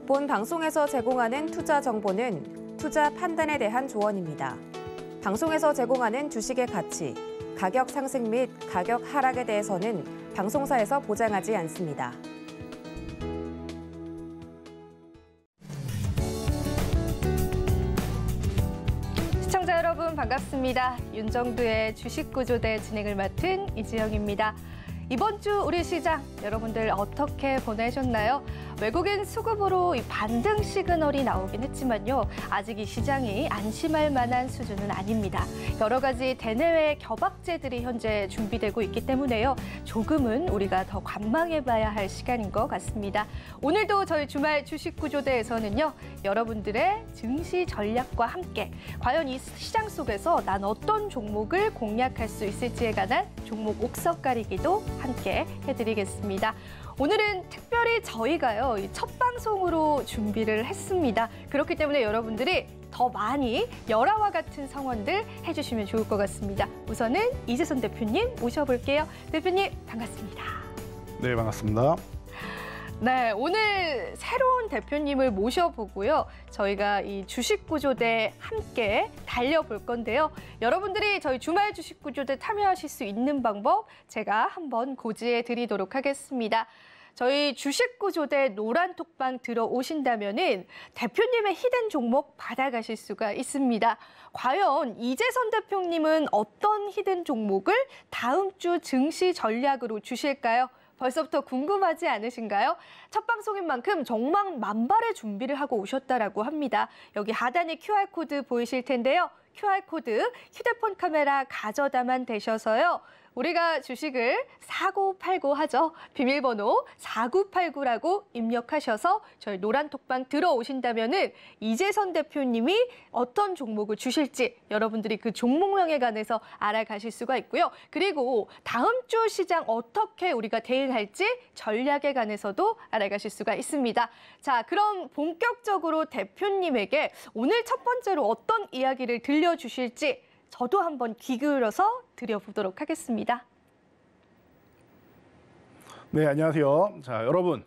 본 방송에서 제공하는 투자 정보는 투자 판단에 대한 조언입니다. 방송에서 제공하는 주식의 가치, 가격 상승 및 가격 하락에 대해서는 방송사에서 보장하지 않습니다. 시청자 여러분 반갑습니다. 윤정두의 주식구조대 진행을 맡은 이지영입니다. 이번 주 우리 시장 여러분들 어떻게 보내셨나요? 외국인 수급으로 반등 시그널이 나오긴 했지만요. 아직 이 시장이 안심할 만한 수준은 아닙니다. 여러 가지 대내외 겨박제들이 현재 준비되고 있기 때문에요. 조금은 우리가 더 관망해봐야 할 시간인 것 같습니다. 오늘도 저희 주말 주식구조대에서는요. 여러분들의 증시 전략과 함께 과연 이 시장 속에서 난 어떤 종목을 공략할 수 있을지에 관한 종목 옥석 가리기도 함께 해드리겠습니다. 오늘은 특별히 저희가요, 첫 방송으로 준비를 했습니다. 그렇기 때문에 여러분들이 더 많이 열화와 같은 성원들 해주시면 좋을 것 같습니다. 우선은 이재선 대표님 모셔볼게요. 대표님 반갑습니다. 네, 반갑습니다. 네, 오늘 새로운 대표님을 모셔보고요. 저희가 이 주식구조대 함께 달려볼 건데요. 여러분들이 저희 주말 주식구조대 참여하실 수 있는 방법 제가 한번 고지해 드리도록 하겠습니다. 저희 주식구조대 노란톡방 들어오신다면은 대표님의 히든 종목 받아가실 수가 있습니다. 과연 이재선 대표님은 어떤 히든 종목을 다음 주 증시 전략으로 주실까요? 벌써부터 궁금하지 않으신가요? 첫 방송인 만큼 정말 만발의 준비를 하고 오셨다라고 합니다. 여기 하단에 QR코드 보이실 텐데요. QR코드 휴대폰 카메라 가져다만 되셔서요. 우리가 주식을 사고팔고 하죠. 비밀번호 4989라고 입력하셔서 저희 노란톡방 들어오신다면은 이재선 대표님이 어떤 종목을 주실지 여러분들이 그 종목명에 관해서 알아가실 수가 있고요. 그리고 다음 주 시장 어떻게 우리가 대응할지 전략에 관해서도 알아가실 수가 있습니다. 자, 그럼 본격적으로 대표님에게 오늘 첫 번째로 어떤 이야기를 들려주실지 저도 한번 귀 기울여서 드려보도록 하겠습니다. 네, 안녕하세요. 자, 여러분.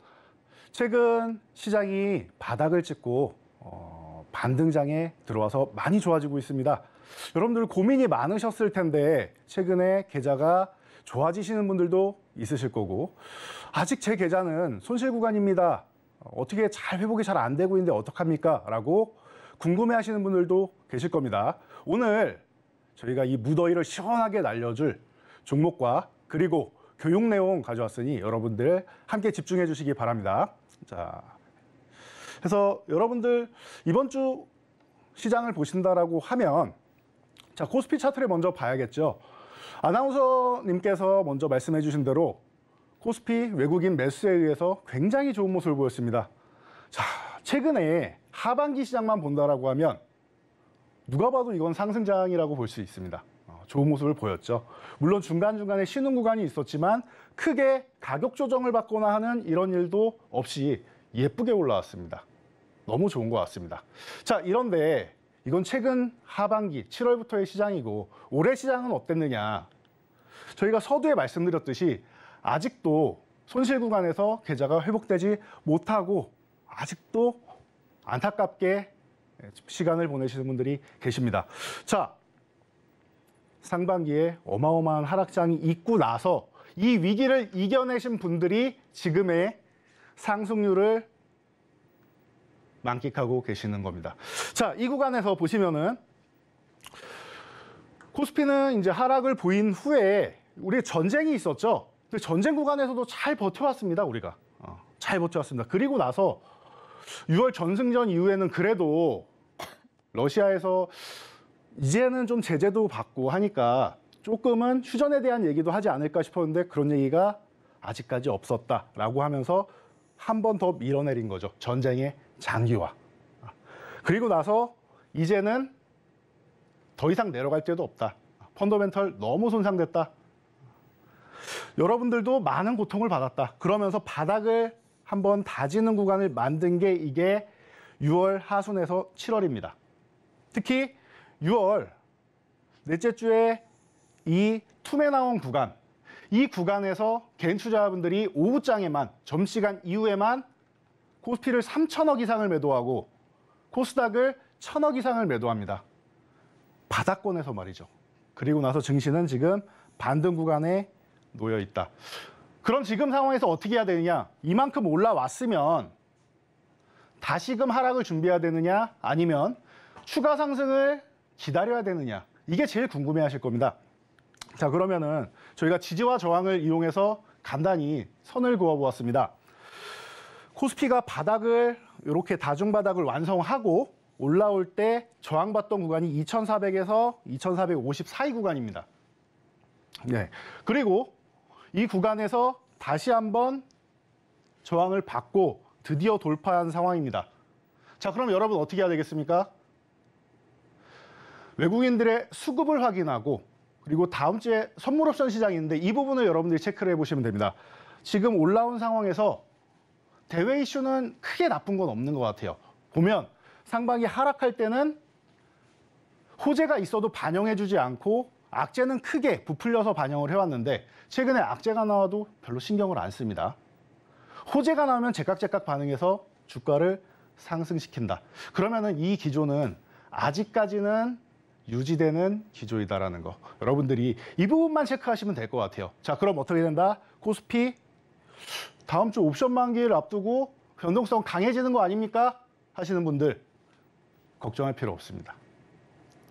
최근 시장이 바닥을 찍고 반등장에 들어와서 많이 좋아지고 있습니다. 여러분들 고민이 많으셨을 텐데 최근에 계좌가 좋아지시는 분들도 있으실 거고 아직 제 계좌는 손실 구간입니다. 어떻게 잘 회복이 잘 안 되고 있는데 어떡합니까? 라고 궁금해하시는 분들도 계실 겁니다. 오늘 저희가 이 무더위를 시원하게 날려줄 종목과 그리고 교육 내용 가져왔으니 여러분들 함께 집중해 주시기 바랍니다. 자, 그래서 여러분들 이번 주 시장을 보신다라고 하면 자, 코스피 차트를 먼저 봐야겠죠. 아나운서님께서 먼저 말씀해 주신 대로 코스피 외국인 매수에 의해서 굉장히 좋은 모습을 보였습니다. 자, 최근에 하반기 시장만 본다라고 하면 누가 봐도 이건 상승장이라고 볼 수 있습니다. 좋은 모습을 보였죠. 물론 중간중간에 쉬는 구간이 있었지만 크게 가격 조정을 받거나 하는 이런 일도 없이 예쁘게 올라왔습니다. 너무 좋은 것 같습니다. 자, 이런데 이건 최근 하반기 7월부터의 시장이고 올해 시장은 어땠느냐. 저희가 서두에 말씀드렸듯이 아직도 손실 구간에서 계좌가 회복되지 못하고 아직도 안타깝게 시간을 보내시는 분들이 계십니다. 자, 상반기에 어마어마한 하락장이 있고 나서 이 위기를 이겨내신 분들이 지금의 상승률을 만끽하고 계시는 겁니다. 자, 이 구간에서 보시면은 코스피는 이제 하락을 보인 후에 우리 전쟁이 있었죠. 근데 전쟁 구간에서도 잘 버텨왔습니다, 우리가. 잘 버텨왔습니다. 그리고 나서 6월 전승전 이후에는 그래도 러시아에서 이제는 좀 제재도 받고 하니까 조금은 휴전에 대한 얘기도 하지 않을까 싶었는데 그런 얘기가 아직까지 없었다라고 하면서 한 번 더 밀어내린 거죠. 전쟁의 장기화. 그리고 나서 이제는 더 이상 내려갈 데도 없다. 펀더멘털 너무 손상됐다. 여러분들도 많은 고통을 받았다. 그러면서 바닥을 한번 다지는 구간을 만든 게 이게 6월 하순에서 7월입니다. 특히 6월 넷째 주에 이 투매 나온 구간, 이 구간에서 개인 투자자분들이 오후장에만, 점심시간 이후에만 코스피를 3천억 이상을 매도하고 코스닥을 1,000억 이상을 매도합니다. 바닥권에서 말이죠. 그리고 나서 증시는 지금 반등 구간에 놓여 있다. 그럼 지금 상황에서 어떻게 해야 되느냐? 이만큼 올라왔으면 다시금 하락을 준비해야 되느냐? 아니면 추가 상승을 기다려야 되느냐? 이게 제일 궁금해하실 겁니다. 자, 그러면은 저희가 지지와 저항을 이용해서 간단히 선을 그어보았습니다. 코스피가 바닥을 이렇게 다중바닥을 완성하고 올라올 때 저항받던 구간이 2,400에서 2,450 사이 구간입니다. 네. 그리고 이 구간에서 다시 한번 저항을 받고 드디어 돌파한 상황입니다. 자, 그럼 여러분 어떻게 해야 되겠습니까? 외국인들의 수급을 확인하고 그리고 다음 주에 선물 옵션 시장이 있는데 이 부분을 여러분들이 체크를 해보시면 됩니다. 지금 올라온 상황에서 대외 이슈는 크게 나쁜 건 없는 것 같아요. 보면 상반기 하락할 때는 호재가 있어도 반영해주지 않고 악재는 크게 부풀려서 반영을 해왔는데 최근에 악재가 나와도 별로 신경을 안 씁니다. 호재가 나오면 제깍제깍 반응해서 주가를 상승시킨다. 그러면은 이 기조는 아직까지는 유지되는 기조이다라는 거. 여러분들이 이 부분만 체크하시면 될 것 같아요. 자, 그럼 어떻게 된다? 코스피 다음 주 옵션 만기를 앞두고 변동성 강해지는 거 아닙니까? 하시는 분들 걱정할 필요 없습니다.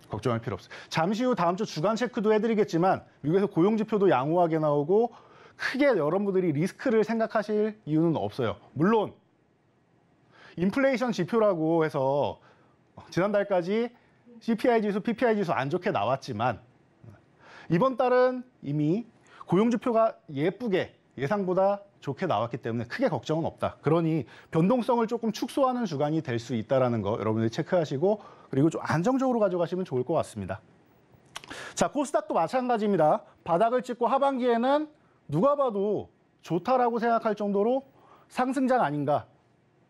걱정할 필요 없어요. 잠시 후 다음 주 주간 체크도 해드리겠지만 미국에서 고용지표도 양호하게 나오고 크게 여러분들이 리스크를 생각하실 이유는 없어요. 물론 인플레이션 지표라고 해서 지난달까지 CPI 지수, PPI 지수 안 좋게 나왔지만 이번 달은 이미 고용지표가 예쁘게 예상보다 좋게 나왔기 때문에 크게 걱정은 없다. 그러니 변동성을 조금 축소하는 주간이 될 수 있다는 거 여러분들이 체크하시고 그리고 좀 안정적으로 가져가시면 좋을 것 같습니다. 자, 코스닥도 마찬가지입니다. 바닥을 찍고 하반기에는 누가 봐도 좋다라고 생각할 정도로 상승장 아닌가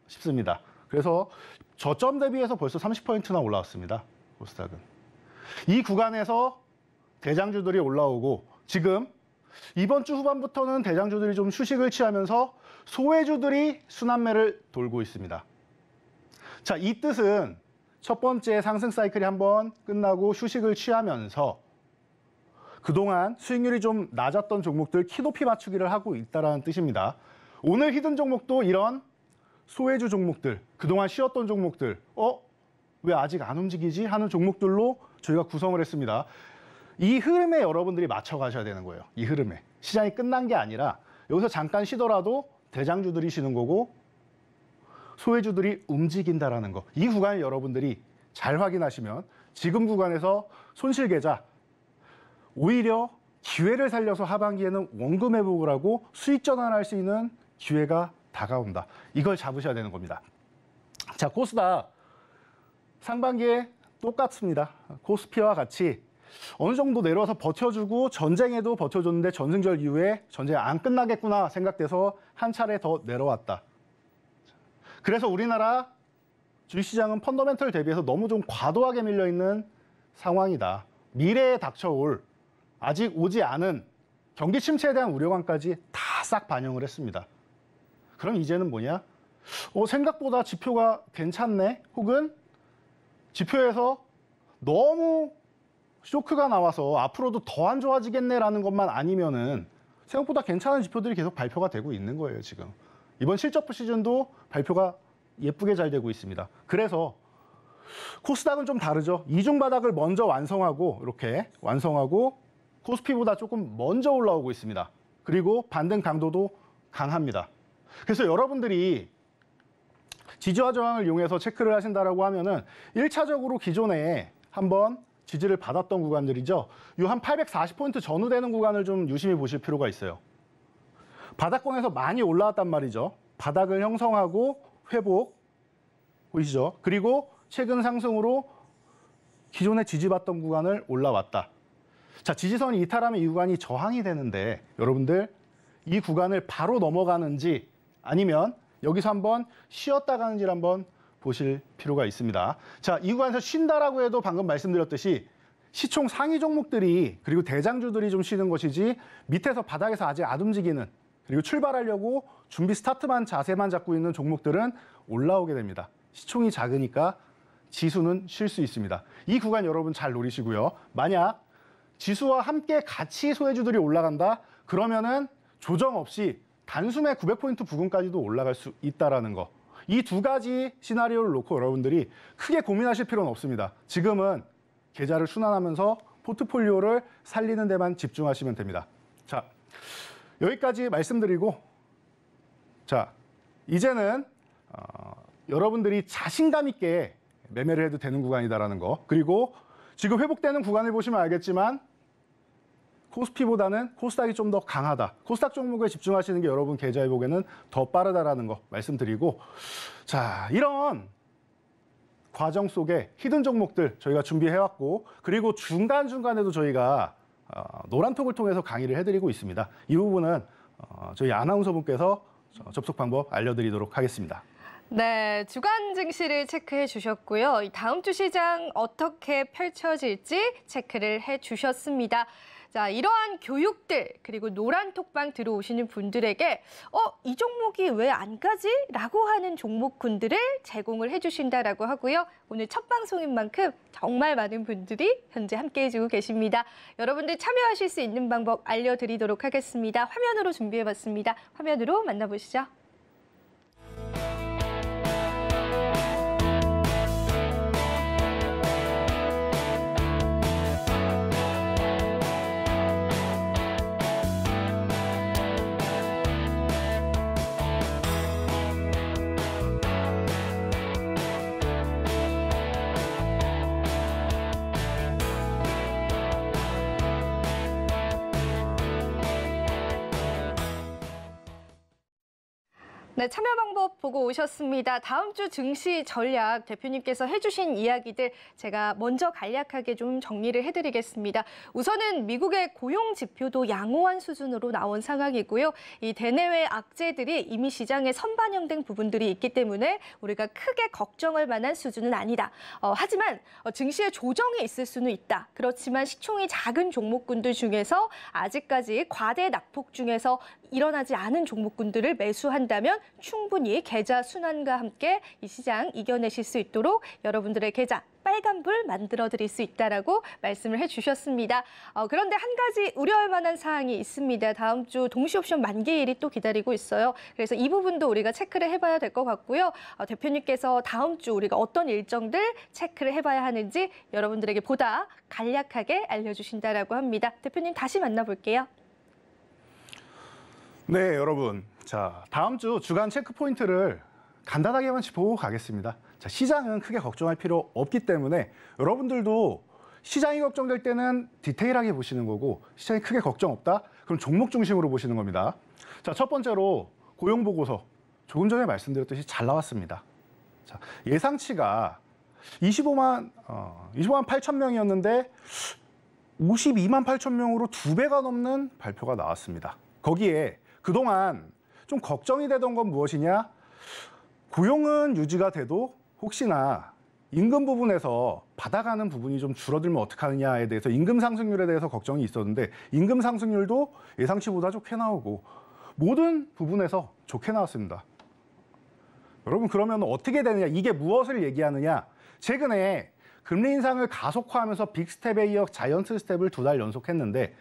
싶습니다. 그래서 저점 대비해서 벌써 30포인트나 올라왔습니다. 코스닥은. 이 구간에서 대장주들이 올라오고 지금 이번 주 후반부터는 대장주들이 좀 휴식을 취하면서 소외주들이 순환매를 돌고 있습니다. 자, 이 뜻은 첫 번째 상승 사이클이 한번 끝나고 휴식을 취하면서 그동안 수익률이 좀 낮았던 종목들 키높이 맞추기를 하고 있다는 뜻입니다. 오늘 히든 종목도 이런 소외주 종목들, 그동안 쉬었던 종목들, 왜 아직 안 움직이지? 하는 종목들로 저희가 구성을 했습니다. 이 흐름에 여러분들이 맞춰가셔야 되는 거예요. 이 흐름에. 시장이 끝난 게 아니라 여기서 잠깐 쉬더라도 대장주들이 쉬는 거고 소외주들이 움직인다라는 거. 이 구간을 여러분들이 잘 확인하시면 지금 구간에서 손실 계좌 오히려 기회를 살려서 하반기에는 원금 회복을 하고 수익 전환할 수 있는 기회가 다가온다. 이걸 잡으셔야 되는 겁니다. 자, 코스닥 상반기에 똑같습니다. 코스피와 같이 어느 정도 내려와서 버텨주고 전쟁에도 버텨줬는데 전승절 이후에 전쟁 안 끝나겠구나 생각돼서 한 차례 더 내려왔다. 그래서 우리나라 주식시장은 펀더멘털 대비해서 너무 좀 과도하게 밀려있는 상황이다. 미래에 닥쳐올 아직 오지 않은 경기 침체에 대한 우려감까지 다 싹 반영을 했습니다. 그럼 이제는 뭐냐? 생각보다 지표가 괜찮네? 혹은 지표에서 너무 쇼크가 나와서 앞으로도 더 안 좋아지겠네라는 것만 아니면은 생각보다 괜찮은 지표들이 계속 발표가 되고 있는 거예요, 지금. 이번 실적부 시즌도 발표가 예쁘게 잘 되고 있습니다. 그래서 코스닥은 좀 다르죠. 이중바닥을 먼저 완성하고 이렇게 완성하고 코스피보다 조금 먼저 올라오고 있습니다. 그리고 반등 강도도 강합니다. 그래서 여러분들이 지지와 저항을 이용해서 체크를 하신다라고 하면은 1차적으로 기존에 한번 지지를 받았던 구간들이죠. 이 한 840포인트 전후되는 구간을 좀 유심히 보실 필요가 있어요. 바닥권에서 많이 올라왔단 말이죠. 바닥을 형성하고 회복 보이시죠? 그리고 최근 상승으로 기존에 지지받던 구간을 올라왔다. 자, 지지선이 이탈하면 이 구간이 저항이 되는데 여러분들 이 구간을 바로 넘어가는지 아니면 여기서 한번 쉬었다 가는지를 한번 보실 필요가 있습니다. 자, 이 구간에서 쉰다라고 해도 방금 말씀드렸듯이 시총 상위 종목들이 그리고 대장주들이 좀 쉬는 것이지 밑에서 바닥에서 아직 안 움직이는 그리고 출발하려고 준비 스타트만 자세만 잡고 있는 종목들은 올라오게 됩니다. 시총이 작으니까 지수는 쉴 수 있습니다. 이 구간 여러분 잘 노리시고요. 만약 지수와 함께 같이 소외주들이 올라간다? 그러면은 조정 없이 단숨에 900포인트 부근까지도 올라갈 수 있다는 거. 이 두 가지 시나리오를 놓고 여러분들이 크게 고민하실 필요는 없습니다. 지금은 계좌를 순환하면서 포트폴리오를 살리는 데만 집중하시면 됩니다. 자, 여기까지 말씀드리고, 자, 이제는 여러분들이 자신감 있게 매매를 해도 되는 구간이다라는 거. 그리고 지금 회복되는 구간을 보시면 알겠지만 코스피보다는 코스닥이 좀 더 강하다. 코스닥 종목에 집중하시는 게 여러분 계좌 회복에는 더 빠르다라는 거 말씀드리고, 자, 이런 과정 속에 히든 종목들 저희가 준비해왔고, 그리고 중간중간에도 저희가 노란톡을 통해서 강의를 해드리고 있습니다. 이 부분은 저희 아나운서분께서 접속 방법 알려드리도록 하겠습니다. 네, 주간 증시를 체크해 주셨고요. 다음 주 시장 어떻게 펼쳐질지 체크를 해 주셨습니다. 자, 이러한 교육들 그리고 노란 톡방 들어오시는 분들에게 이 종목이 왜 안 가지? 라고 하는 종목군들을 제공을 해주신다라고 하고요. 오늘 첫 방송인 만큼 정말 많은 분들이 현재 함께해 주고 계십니다. 여러분들 참여하실 수 있는 방법 알려드리도록 하겠습니다. 화면으로 준비해봤습니다. 화면으로 만나보시죠. 네, 참여 방법 보고 오셨습니다. 다음 주 증시 전략 대표님께서 해주신 이야기들 제가 먼저 간략하게 좀 정리를 해드리겠습니다. 우선은 미국의 고용 지표도 양호한 수준으로 나온 상황이고요. 이 대내외 악재들이 이미 시장에 선반영된 부분들이 있기 때문에 우리가 크게 걱정할 만한 수준은 아니다. 하지만 증시에 조정이 있을 수는 있다. 그렇지만 시총이 작은 종목군들 중에서 아직까지 과대 낙폭 중에서 일어나지 않은 종목군들을 매수한다면 충분히 계좌 순환과 함께 이 시장 이겨내실 수 있도록 여러분들의 계좌 빨간불 만들어드릴 수 있다라고 말씀을 해주셨습니다. 그런데 한 가지 우려할 만한 사항이 있습니다. 다음 주 동시옵션 만기일이 또 기다리고 있어요. 그래서 이 부분도 우리가 체크를 해봐야 될 것 같고요. 대표님께서 다음 주 우리가 어떤 일정들 체크를 해봐야 하는지 여러분들에게 보다 간략하게 알려주신다라고 합니다. 대표님 다시 만나볼게요. 네, 여러분. 자, 다음 주 주간 체크 포인트를 간단하게만 짚어보고 가겠습니다. 자, 시장은 크게 걱정할 필요 없기 때문에 여러분들도 시장이 걱정될 때는 디테일하게 보시는 거고 시장이 크게 걱정 없다? 그럼 종목 중심으로 보시는 겁니다. 자, 첫 번째로 고용보고서. 조금 전에 말씀드렸듯이 잘 나왔습니다. 자, 예상치가 25만 8천 명이었는데 52만 8천 명으로 2배가 넘는 발표가 나왔습니다. 거기에 그동안 좀 걱정이 되던 건 무엇이냐? 고용은 유지가 돼도 혹시나 임금 부분에서 받아가는 부분이 좀 줄어들면 어떡하느냐에 대해서 임금 상승률에 대해서 걱정이 있었는데 임금 상승률도 예상치보다 좋게 나오고 모든 부분에서 좋게 나왔습니다. 여러분 그러면 어떻게 되느냐? 이게 무엇을 얘기하느냐? 최근에 금리 인상을 가속화하면서 빅스텝에 이어 자이언트 스텝을 2달 연속했는데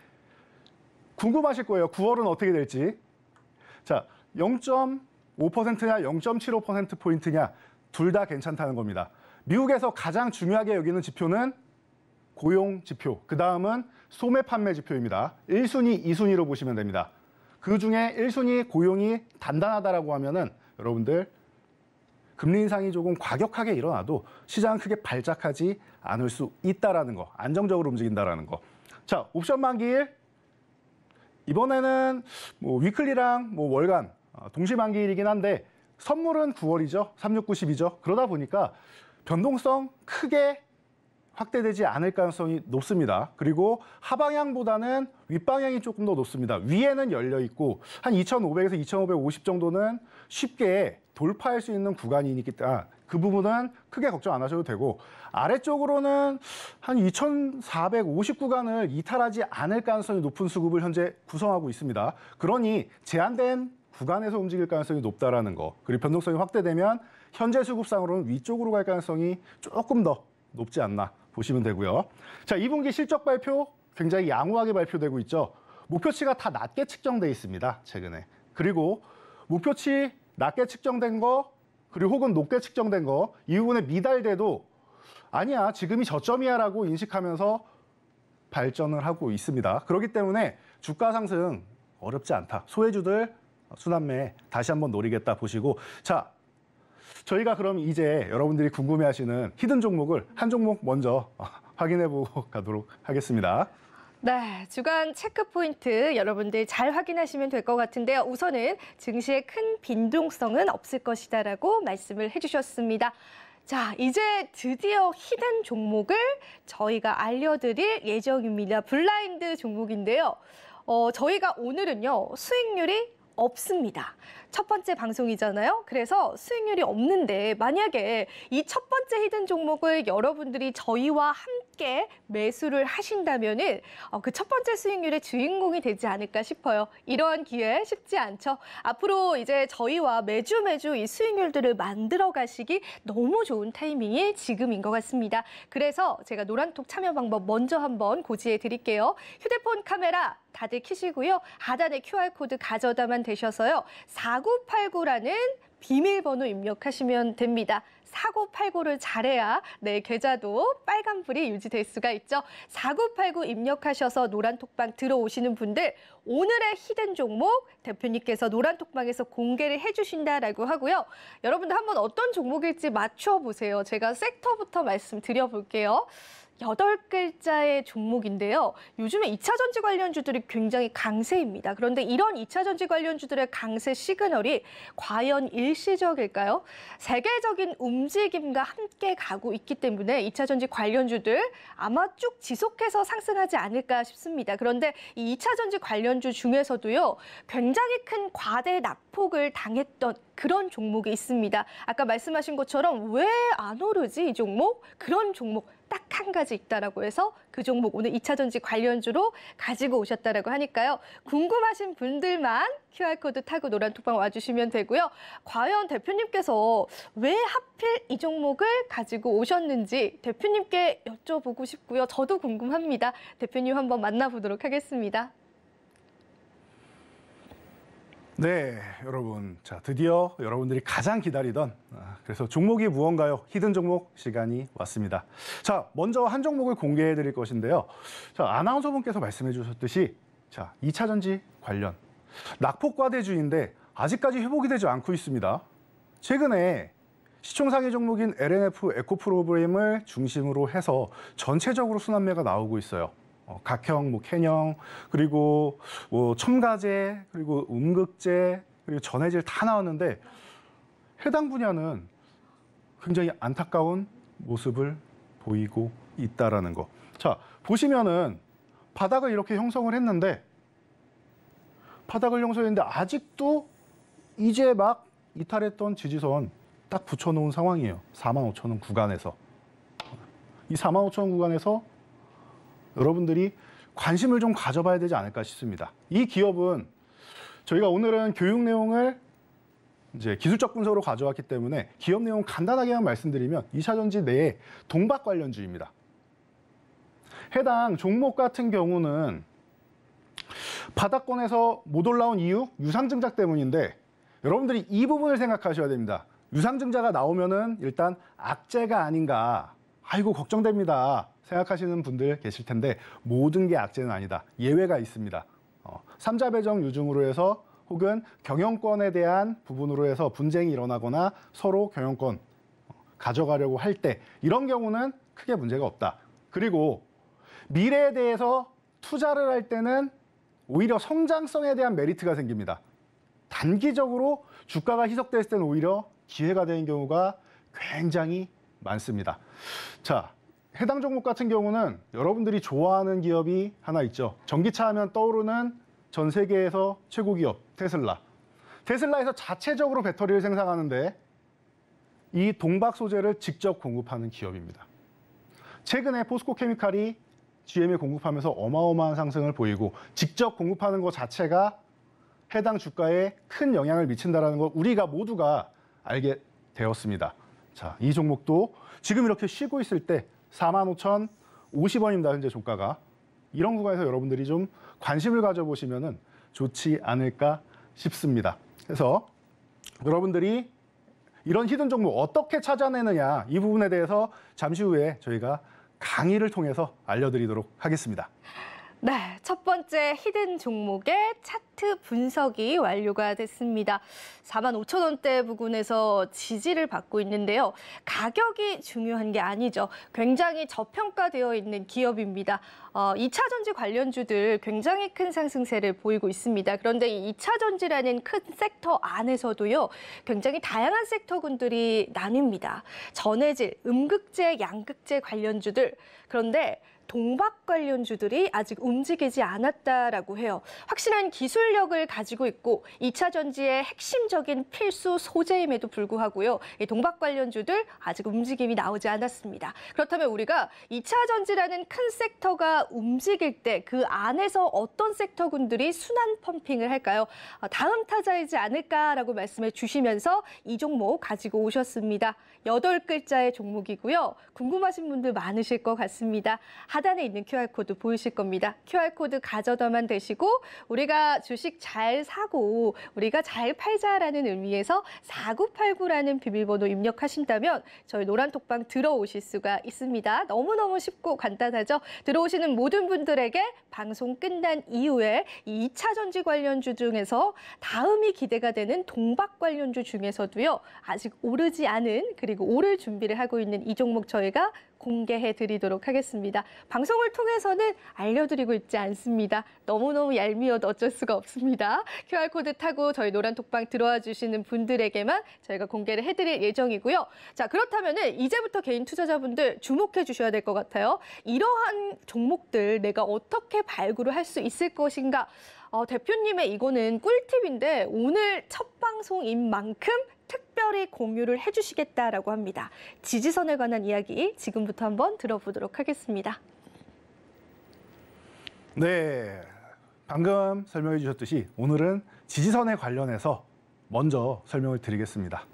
궁금하실 거예요. 9월은 어떻게 될지. 자, 0.5%냐 0.75%포인트냐 둘 다 괜찮다는 겁니다. 미국에서 가장 중요하게 여기는 지표는 고용 지표, 그 다음은 소매 판매 지표입니다. 1순위, 2순위로 보시면 됩니다. 그 중에 1순위 고용이 단단하다라고 하면은 여러분들 금리 인상이 조금 과격하게 일어나도 시장은 크게 발작하지 않을 수 있다라는 거, 안정적으로 움직인다라는 거. 자, 옵션 만기일 이번에는 뭐 위클리랑 뭐 월간 동시 만기일이긴 한데 선물은 9월이죠. 36, 90이죠. 그러다 보니까 변동성 크게 확대되지 않을 가능성이 높습니다. 그리고 하방향보다는 윗방향이 조금 더 높습니다. 위에는 열려 있고 한 2,500에서 2,550 정도는 쉽게 돌파할 수 있는 구간이니까 그 부분은 크게 걱정 안 하셔도 되고 아래쪽으로는 한 2,450 구간을 이탈하지 않을 가능성이 높은 수급을 현재 구성하고 있습니다. 그러니 제한된 구간에서 움직일 가능성이 높다라는 거. 그리고 변동성이 확대되면 현재 수급상으로는 위쪽으로 갈 가능성이 조금 더 높지 않나 보시면 되고요. 자, 2분기 실적 발표 굉장히 양호하게 발표되고 있죠. 목표치가 다 낮게 측정돼 있습니다. 최근에. 그리고 목표치 낮게 측정된 거 그리고 혹은 높게 측정된 거 이 부분에 미달돼도 아니야 지금이 저점이야라고 인식하면서 발전을 하고 있습니다. 그렇기 때문에 주가 상승 어렵지 않다. 소외주들 순환매 다시 한번 노리겠다 보시고 자 저희가 그럼 이제 여러분들이 궁금해하시는 히든 종목을 한 종목 먼저 확인해보고 가도록 하겠습니다. 네, 주간 체크 포인트 여러분들 잘 확인하시면 될 것 같은데요. 우선은 증시의 큰 빈동성은 없을 것이다라고 말씀을 해주셨습니다. 자, 이제 드디어 히든 종목을 저희가 알려드릴 예정입니다. 블라인드 종목인데요. 저희가 오늘은요, 수익률이 없습니다. 첫 번째 방송이잖아요. 그래서 수익률이 없는데 만약에 이 첫 번째 히든 종목을 여러분들이 저희와 함께 매수를 하신다면은 그 첫 번째 수익률의 주인공이 되지 않을까 싶어요. 이러한 기회 쉽지 않죠. 앞으로 이제 저희와 매주 이 수익률들을 만들어 가시기 너무 좋은 타이밍이 지금인 것 같습니다. 그래서 제가 노란톡 참여 방법 먼저 한번 고지해 드릴게요. 휴대폰 카메라 다들 켜시고요. 하단에 QR코드 가져다만 되셔서요. 4989라는 비밀번호 입력하시면 됩니다. 4989를 잘해야 내 계좌도 빨간불이 유지될 수가 있죠. 4989 입력하셔서 노란톡방 들어오시는 분들 오늘의 히든 종목 대표님께서 노란톡방에서 공개를 해주신다라고 하고요. 여러분들 한번 어떤 종목일지 맞춰보세요. 제가 섹터부터 말씀드려볼게요. 8글자의 종목인데요. 요즘에 2차 전지 관련주들이 굉장히 강세입니다. 그런데 이런 2차 전지 관련주들의 강세 시그널이 과연 일시적일까요? 세계적인 움직임과 함께 가고 있기 때문에 2차 전지 관련주들 아마 쭉 지속해서 상승하지 않을까 싶습니다. 그런데 이 2차 전지 관련주 중에서도요. 굉장히 큰 과대 낙폭을 당했던 그런 종목이 있습니다. 아까 말씀하신 것처럼 왜 안 오르지 이 종목? 그런 종목 딱 한 가지 있다라고 해서 그 종목 오늘 2차 전지 관련주로 가지고 오셨다라고 하니까요. 궁금하신 분들만 QR코드 타고 노란톡방 와주시면 되고요. 과연 대표님께서 왜 하필 이 종목을 가지고 오셨는지 대표님께 여쭤보고 싶고요. 저도 궁금합니다. 대표님 한번 만나보도록 하겠습니다. 네, 여러분. 자, 드디어 여러분들이 가장 기다리던 그래서 종목이 무언가요? 히든 종목 시간이 왔습니다. 자, 먼저 한 종목을 공개해 드릴 것인데요. 자, 아나운서분께서 말씀해 주셨듯이 자, 2차 전지 관련 낙폭 과대주의인데 아직까지 회복이 되지 않고 있습니다. 최근에 시총상위 종목인 LNF 에코 프로그램을 중심으로 해서 전체적으로 순환매가 나오고 있어요. 각형, 캔형, 그리고 첨가제, 그리고 음극재, 그리고 전해질 다 나왔는데 해당 분야는 굉장히 안타까운 모습을 보이고 있다라는 거. 자, 보시면은 바닥을 이렇게 형성을 했는데 아직도 이제 막 이탈했던 지지선 딱 붙여놓은 상황이에요. 45,000원 구간에서. 이 45,000원 구간에서 여러분들이 관심을 좀 가져봐야 되지 않을까 싶습니다. 이 기업은 저희가 오늘은 교육 내용을 이제 기술적 분석으로 가져왔기 때문에 기업 내용 간단하게만 말씀드리면 2차 전지 내에 동박 관련주입니다. 해당 종목 같은 경우는 바닥권에서 못 올라온 이유 유상증자 때문인데 여러분들이 이 부분을 생각하셔야 됩니다. 유상증자가 나오면은 일단 악재가 아닌가. 아이고 걱정됩니다. 생각하시는 분들 계실 텐데 모든 게 악재는 아니다. 예외가 있습니다. 삼자 배정 유증으로 해서 혹은 경영권에 대한 부분으로 해서 분쟁이 일어나거나 서로 경영권 가져가려고 할 때 이런 경우는 크게 문제가 없다. 그리고 미래에 대해서 투자를 할 때는 오히려 성장성에 대한 메리트가 생깁니다. 단기적으로 주가가 희석됐을 때는 오히려 기회가 되는 경우가 굉장히 많습니다. 자, 해당 종목 같은 경우는 여러분들이 좋아하는 기업이 하나 있죠. 전기차 하면 떠오르는 전 세계에서 최고 기업 테슬라. 테슬라에서 자체적으로 배터리를 생산하는데 이 동박 소재를 직접 공급하는 기업입니다. 최근에 포스코 케미칼이 GM에 공급하면서 어마어마한 상승을 보이고 직접 공급하는 것 자체가 해당 주가에 큰 영향을 미친다는 걸 우리가 모두가 알게 되었습니다. 자, 이 종목도 지금 이렇게 쉬고 있을 때 45,050원입니다. 현재 종가가. 이런 구간에서 여러분들이 좀 관심을 가져보시면 좋지 않을까 싶습니다. 그래서 여러분들이 이런 히든 종목 어떻게 찾아내느냐 이 부분에 대해서 잠시 후에 저희가 강의를 통해서 알려드리도록 하겠습니다. 네, 첫 번째 히든 종목의 차트 분석이 완료가 됐습니다. 45,000원대 부근에서 지지를 받고 있는데요. 가격이 중요한 게 아니죠. 굉장히 저평가되어 있는 기업입니다. 2차 전지 관련주들 굉장히 큰 상승세를 보이고 있습니다. 그런데 이 2차 전지라는 큰 섹터 안에서도요. 굉장히 다양한 섹터군들이 나뉩니다. 전해질, 음극재, 양극재 관련주들. 그런데 동박 관련주들이 아직 움직이지 않았다라고 해요. 확실한 기술력을 가지고 있고 2차 전지의 핵심적인 필수 소재임에도 불구하고요. 이 동박 관련주들 아직 움직임이 나오지 않았습니다. 그렇다면 우리가 2차 전지라는 큰 섹터가 움직일 때 그 안에서 어떤 섹터군들이 순환 펌핑을 할까요? 다음 타자이지 않을까라고 말씀해 주시면서 이 종목 가지고 오셨습니다. 8글자의 종목이고요. 궁금하신 분들 많으실 것 같습니다. 하단에 있는 QR코드 보이실 겁니다. QR코드 가져다만 되시고 우리가 주식 잘 사고 우리가 잘 팔자라는 의미에서 4989라는 비밀번호 입력하신다면 저희 노란톡방 들어오실 수가 있습니다. 너무너무 쉽고 간단하죠? 들어오시는 모든 분들에게 방송 끝난 이후에 이 2차 전지 관련주 중에서 다음이 기대가 되는 동박 관련주 중에서도요. 아직 오르지 않은 그리고 오를 준비를 하고 있는 이 종목 저희가 공개해 드리도록 하겠습니다. 방송을 통해서는 알려드리고 있지 않습니다. 너무너무 얄미워도 어쩔 수가 없습니다. QR코드 타고 저희 노란톡방 들어와 주시는 분들에게만 저희가 공개를 해드릴 예정이고요. 자, 그렇다면은 이제부터 개인 투자자분들 주목해 주셔야 될 것 같아요. 이러한 종목들 내가 어떻게 발굴을 할 수 있을 것인가? 대표님의 이거는 꿀팁인데 오늘 첫 방송인 만큼 특별히 공유를 해주시겠다라고 합니다. 지지선에 관한 이야기 지금부터 한번 들어보도록 하겠습니다. 네, 방금 설명해 주셨듯이 오늘은 지지선에 관련해서 먼저 설명을 드리겠습니다.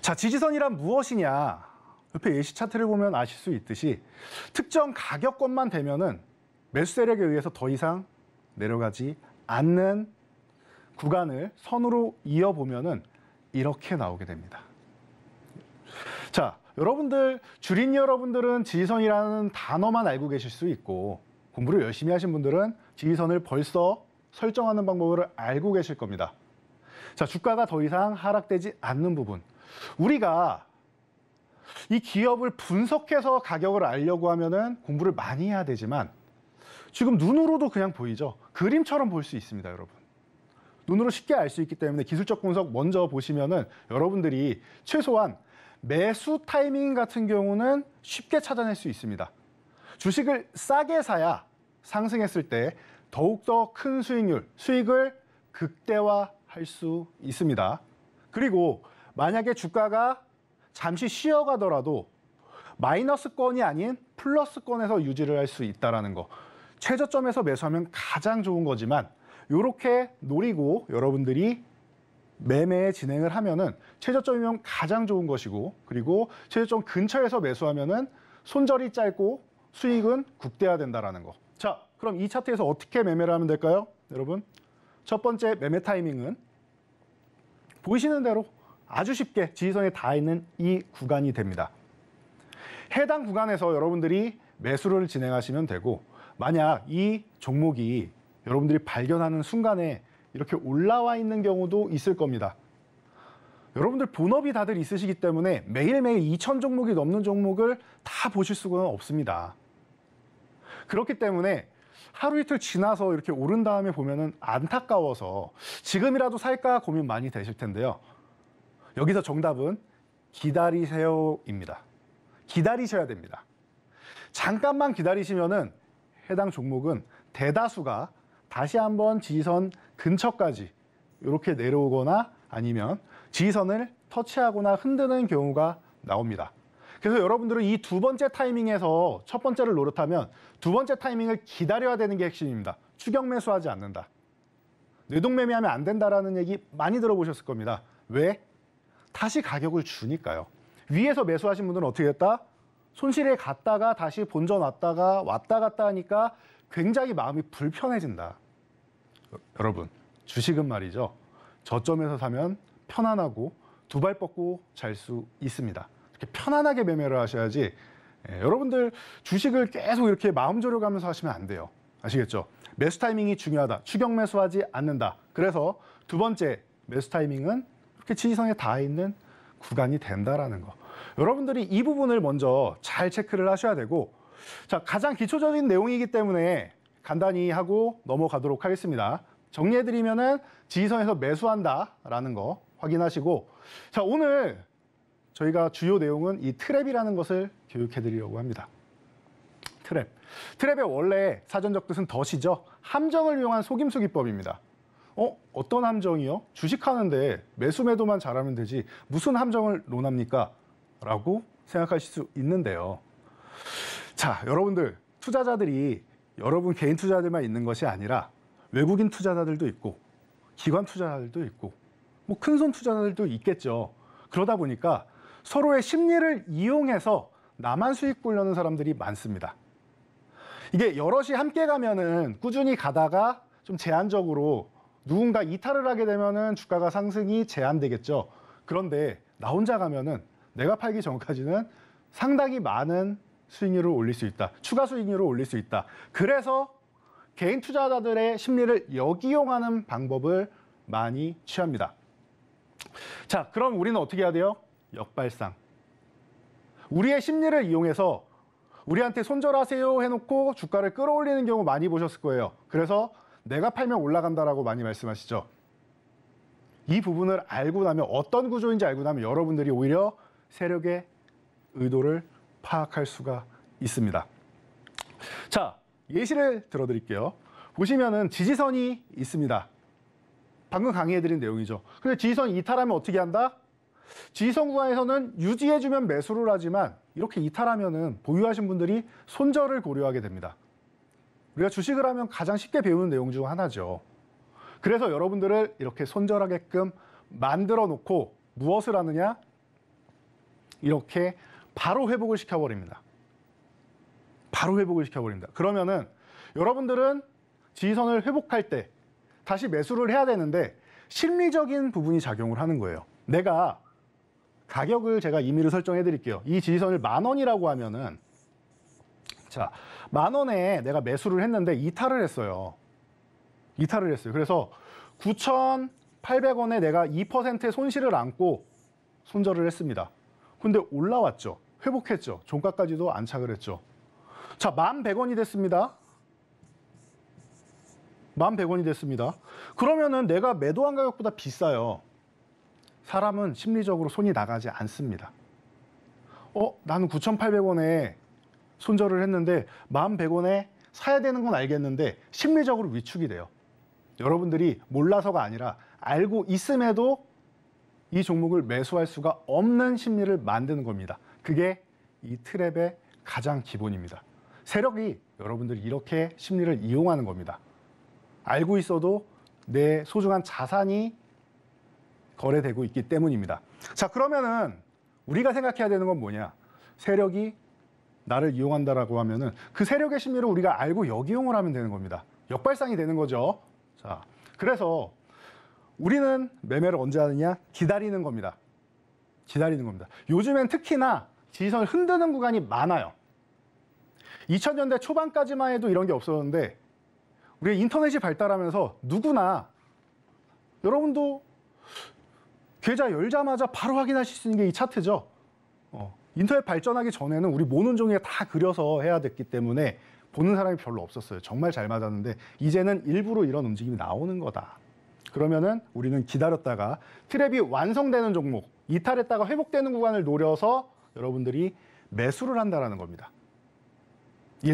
자, 지지선이란 무엇이냐? 옆에 예시 차트를 보면 아실 수 있듯이 특정 가격권만 되면은 매수 세력에 의해서 더 이상 내려가지 않는 구간을 선으로 이어보면은 이렇게 나오게 됩니다. 자, 여러분들, 주린 여러분들은 지지선이라는 단어만 알고 계실 수 있고 공부를 열심히 하신 분들은 지지선을 벌써 설정하는 방법을 알고 계실 겁니다. 자, 주가가 더 이상 하락되지 않는 부분. 우리가 이 기업을 분석해서 가격을 알려고 하면은 공부를 많이 해야 되지만 지금 눈으로도 그냥 보이죠? 그림처럼 볼 수 있습니다, 여러분. 눈으로 쉽게 알 수 있기 때문에 기술적 분석 먼저 보시면은 여러분들이 최소한 매수 타이밍 같은 경우는 쉽게 찾아낼 수 있습니다. 주식을 싸게 사야 상승했을 때 더욱더 큰 수익을 극대화할 수 있습니다. 그리고 만약에 주가가 잠시 쉬어가더라도 마이너스권이 아닌 플러스권에서 유지를 할 수 있다는 거. 최저점에서 매수하면 가장 좋은 거지만 이렇게 노리고 여러분들이 매매 진행을 하면은 최저점이면 가장 좋은 것이고 그리고 최저점 근처에서 매수하면은 손절이 짧고 수익은 극대화된다라는 거. 자, 그럼 이 차트에서 어떻게 매매를 하면 될까요? 여러분, 첫 번째 매매 타이밍은 보이시는 대로 아주 쉽게 지지선에 닿아 있는 이 구간이 됩니다. 해당 구간에서 여러분들이 매수를 진행하시면 되고 만약 이 종목이 여러분들이 발견하는 순간에 이렇게 올라와 있는 경우도 있을 겁니다. 여러분들 본업이 다들 있으시기 때문에 매일매일 2,000 종목이 넘는 종목을 다 보실 수가 없습니다. 그렇기 때문에 하루 이틀 지나서 이렇게 오른 다음에 보면은 안타까워서 지금이라도 살까 고민 많이 되실 텐데요. 여기서 정답은 기다리세요입니다. 기다리셔야 됩니다. 잠깐만 기다리시면은 해당 종목은 대다수가 다시 한번 지지선 근처까지 이렇게 내려오거나 아니면 지지선을 터치하거나 흔드는 경우가 나옵니다. 그래서 여러분들은 이 두 번째 타이밍에서 첫 번째를 노릇하면 두 번째 타이밍을 기다려야 되는 게 핵심입니다. 추격 매수하지 않는다. 뇌동매매하면 안 된다라는 얘기 많이 들어보셨을 겁니다. 왜? 다시 가격을 주니까요. 위에서 매수하신 분들은 어떻게 했다? 손실에 갔다가 다시 본전 왔다 갔다 하니까 굉장히 마음이 불편해진다. 여러분, 주식은 말이죠. 저점에서 사면 편안하고 두 발 뻗고 잘 수 있습니다. 이렇게 편안하게 매매를 하셔야지 여러분들 주식을 계속 이렇게 마음 졸여가면서 하시면 안 돼요. 아시겠죠? 매수 타이밍이 중요하다. 추격 매수하지 않는다. 그래서 두 번째 매수 타이밍은 이렇게 지지선에 닿아 있는 구간이 된다라는 거. 여러분들이 이 부분을 먼저 잘 체크를 하셔야 되고, 자, 가장 기초적인 내용이기 때문에 간단히 하고 넘어가도록 하겠습니다. 정리해드리면은 지지선에서 매수한다라는 거 확인하시고, 자, 오늘 저희가 주요 내용은 이 트랩이라는 것을 교육해드리려고 합니다. 트랩. 트랩의 원래 사전적 뜻은 덫이죠. 함정을 이용한 속임수 기법입니다. 어떤 함정이요? 주식하는데 매수 매도만 잘하면 되지 무슨 함정을 논합니까? 라고 생각하실 수 있는데요. 자, 여러분들 투자자들이 여러분 개인 투자자들만 있는 것이 아니라 외국인 투자자들도 있고 기관 투자자들도 있고 뭐 큰손 투자자들도 있겠죠. 그러다 보니까 서로의 심리를 이용해서 나만 수익 보려는 사람들이 많습니다. 이게 여럿이 함께 가면은 꾸준히 가다가 좀 제한적으로 누군가 이탈을 하게 되면은 주가가 상승이 제한되겠죠. 그런데 나 혼자 가면은 내가 팔기 전까지는 상당히 많은 수익률을 올릴 수 있다. 추가 수익률을 올릴 수 있다. 그래서 개인 투자자들의 심리를 역이용하는 방법을 많이 취합니다. 자, 그럼 우리는 어떻게 해야 돼요? 역발상. 우리의 심리를 이용해서 우리한테 손절하세요 해놓고 주가를 끌어올리는 경우 많이 보셨을 거예요. 그래서 내가 팔면 올라간다라고 많이 말씀하시죠. 이 부분을 알고 나면 어떤 구조인지 알고 나면 여러분들이 오히려 세력의 의도를 파악할 수가 있습니다. 자, 예시를 들어드릴게요. 보시면은 지지선이 있습니다. 방금 강의해드린 내용이죠. 근데 지지선 이탈하면 어떻게 한다? 지지선 구간에서는 유지해주면 매수를 하지만 이렇게 이탈하면은 보유하신 분들이 손절을 고려하게 됩니다. 우리가 주식을 하면 가장 쉽게 배우는 내용 중 하나죠. 그래서 여러분들을 이렇게 손절하게끔 만들어 놓고 무엇을 하느냐? 이렇게 바로 회복을 시켜버립니다. 바로 회복을 시켜버립니다. 그러면은 여러분들은 지지선을 회복할 때 다시 매수를 해야 되는데 심리적인 부분이 작용을 하는 거예요. 내가 가격을 제가 임의로 설정해 드릴게요. 이 지지선을 10,000원이라고 하면은 자, 10,000원에 내가 매수를 했는데 이탈을 했어요. 이탈을 했어요. 그래서 9,800원에 내가 2%의 손실을 안고 손절을 했습니다. 근데 올라왔죠. 회복했죠. 종가까지도 안착을 했죠. 자, 1,100원이 됐습니다. 1,100원이 됐습니다. 그러면은 내가 매도한 가격보다 비싸요. 사람은 심리적으로 손이 나가지 않습니다. 나는 9,800원에 손절을 했는데 1,100원에 사야 되는 건 알겠는데 심리적으로 위축이 돼요. 여러분들이 몰라서가 아니라 알고 있음에도 이 종목을 매수할 수가 없는 심리를 만드는 겁니다. 그게 이 트랩의 가장 기본입니다. 세력이 여러분들이 이렇게 심리를 이용하는 겁니다. 알고 있어도 내 소중한 자산이 거래되고 있기 때문입니다. 자, 그러면은 우리가 생각해야 되는 건 뭐냐? 세력이 나를 이용한다라고 하면은 그 세력의 심리를 우리가 알고 역이용을 하면 되는 겁니다. 역발상이 되는 거죠. 자, 그래서 우리는 매매를 언제 하느냐? 기다리는 겁니다. 기다리는 겁니다. 요즘엔 특히나 지지선을 흔드는 구간이 많아요. 2000년대 초반까지만 해도 이런 게 없었는데 우리 인터넷이 발달하면서 누구나 여러분도 계좌 열자마자 바로 확인하실 수 있는 게 이 차트죠. 인터넷 발전하기 전에는 우리 모는 종이에 다 그려서 해야 됐기 때문에 보는 사람이 별로 없었어요. 정말 잘 맞았는데 이제는 일부러 이런 움직임이 나오는 거다. 그러면은 우리는 기다렸다가 트랩이 완성되는 종목, 이탈했다가 회복되는 구간을 노려서 여러분들이 매수를 한다라는 겁니다.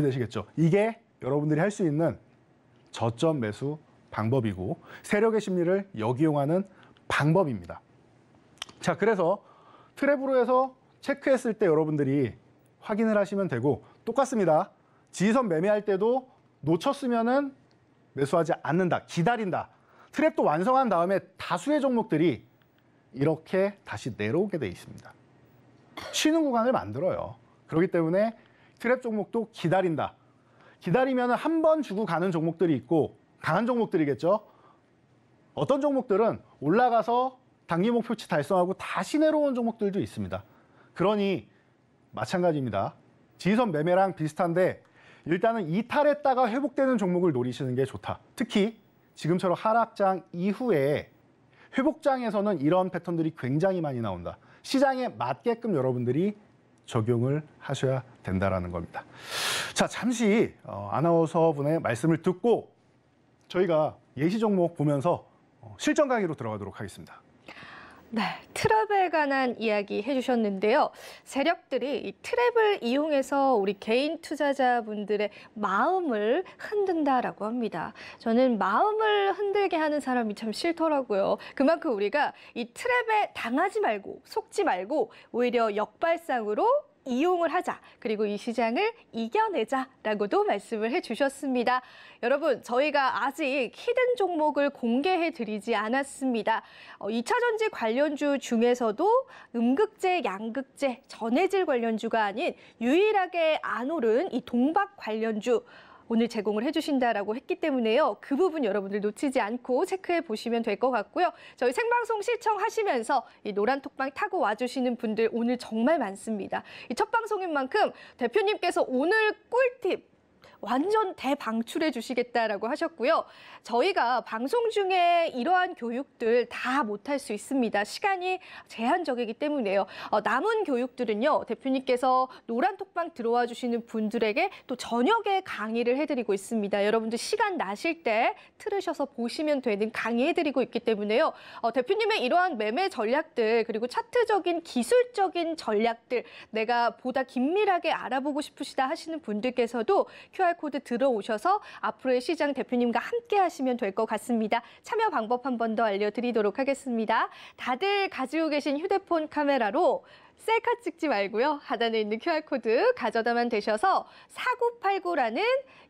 이해되시겠죠? 이게 여러분들이 할 수 있는 저점 매수 방법이고 세력의 심리를 역이용하는 방법입니다. 자, 그래서 트랩으로 해서 체크했을 때 여러분들이 확인을 하시면 되고 똑같습니다. 지지선 매매할 때도 놓쳤으면은 매수하지 않는다, 기다린다. 트랩도 완성한 다음에 다수의 종목들이 이렇게 다시 내려오게 돼 있습니다. 쉬는 구간을 만들어요. 그렇기 때문에 트랩 종목도 기다린다. 기다리면 한 번 주고 가는 종목들이 있고 강한 종목들이겠죠. 어떤 종목들은 올라가서 단기 목표치 달성하고 다시 내려온 종목들도 있습니다. 그러니 마찬가지입니다. 지지선 매매랑 비슷한데 일단은 이탈했다가 회복되는 종목을 노리시는 게 좋다. 특히 지금처럼 하락장 이후에 회복장에서는 이런 패턴들이 굉장히 많이 나온다. 시장에 맞게끔 여러분들이 적용을 하셔야 된다는 겁니다. 자, 잠시 아나운서분의 말씀을 듣고 저희가 예시 종목 보면서 실전 강의로 들어가도록 하겠습니다. 네, 트랩에 관한 이야기 해주셨는데요. 세력들이 이 트랩을 이용해서 우리 개인 투자자분들의 마음을 흔든다라고 합니다. 저는 마음을 흔들게 하는 사람이 참 싫더라고요. 그만큼 우리가 이 트랩에 당하지 말고 속지 말고 오히려 역발상으로 이용을 하자. 그리고 이 시장을 이겨내자라고도 말씀을 해주셨습니다. 여러분, 저희가 아직 히든 종목을 공개해드리지 않았습니다. 2차 전지 관련주 중에서도 음극재, 양극재, 전해질 관련주가 아닌 유일하게 안 오른 이 동박 관련주 오늘 제공을 해주신다라고 했기 때문에요. 그 부분 여러분들 놓치지 않고 체크해 보시면 될 것 같고요. 저희 생방송 시청하시면서 이 노란 톡방 타고 와주시는 분들 오늘 정말 많습니다. 이 첫 방송인 만큼 대표님께서 오늘 꿀팁 완전 대방출해 주시겠다라고 하셨고요. 저희가 방송 중에 이러한 교육들 다 못할 수 있습니다. 시간이 제한적이기 때문에요. 남은 교육들은요. 대표님께서 노란 톡방 들어와 주시는 분들에게 또 저녁에 강의를 해드리고 있습니다. 여러분들 시간 나실 때 틀으셔서 보시면 되는 강의 해드리고 있기 때문에요. 대표님의 이러한 매매 전략들 그리고 차트적인 기술적인 전략들 내가 보다 긴밀하게 알아보고 싶으시다 하시는 분들께서도 QR코드 들어오셔서 앞으로의 시장 대표님과 함께 하시면 될 것 같습니다. 참여 방법 한 번 더 알려드리도록 하겠습니다. 다들 가지고 계신 휴대폰 카메라로 셀카 찍지 말고요. 하단에 있는 QR코드 가져다만 되셔서 4989라는